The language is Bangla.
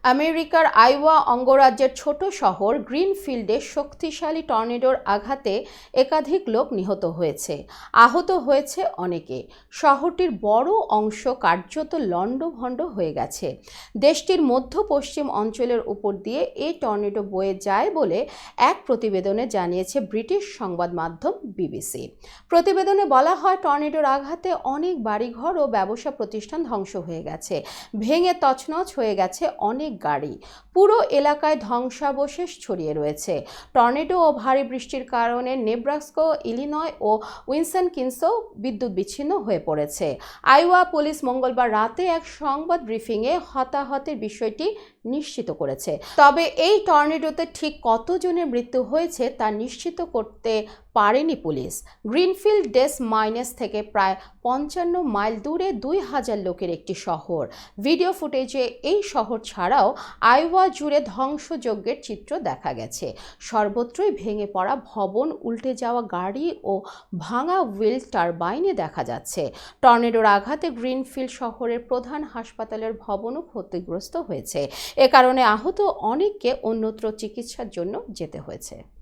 আমেরিকার আইওয়া অঙ্গরাজ্যের ছোট শহর গ্রিনফিল্ডে শক্তিশালী টর্নেডোর আঘাতে একাধিক লোক নিহত হয়েছে। আহত হয়েছে অনেকে। শহরটির বড় অংশ কার্যত লণ্ডভণ্ড হয়ে গেছে। দেশটির মধ্য পশ্চিম অঞ্চলের উপর দিয়ে এই টর্নেডো বয়ে যায় বলে এক প্রতিবেদনে জানিয়েছে ব্রিটিশ সংবাদ মাধ্যম বিবিসি। প্রতিবেদনে বলা হয়, টর্নেডোর আঘাতে অনেক বাড়িঘর ও ব্যবসা প্রতিষ্ঠান ধ্বংস হয়ে গেছে। ভেঙে তছনছ হয়ে গেছে অনেক গাড়ি। পুরো এলাকায় ধ্বংসাবশেষ ছড়িয়ে রয়েছে। টর্নেডো ও ভারী বৃষ্টির কারণে নেব্রাস্কা, ইলিনয় ও উইসকনসিনও বিদ্যুৎ বিচ্ছিন্ন হয়ে পড়েছে। আইওয়া পুলিশ মঙ্গলবার রাতে এক সংবাদ ব্রিফিংয়ে হতাহতের বিষয়টি নিশ্চিত করেছে। তবে এই টর্নেডোতে ঠিক কতজনের মৃত্যু হয়েছে তা নিশ্চিত করতে পারেনি পুলিশ। গ্রিনফিল্ড ডেস মাইনেস থেকে প্রায় 55 মাইল দূরে 2000 লোকের একটি শহর। ভিডিও ফুটেজে এই শহর ছাড়াও আইওয়া জুড়ে ধ্বংসযজ্ঞের চিত্র দেখা গেছে। সর্বত্রই ভেঙে পড়া ভবন, উল্টে যাওয়া গাড়ি ও ভাঙা উইন্ড টারবাইনে দেখা যাচ্ছে। টর্নেডোর আঘাতে গ্রিনফিল্ড শহরের প্রধান হাসপাতালের ভবনও ক্ষতিগ্রস্ত হয়েছে। এ কারণে আহত অনেককে অন্যত্র চিকিৎসার জন্য যেতে হয়েছে।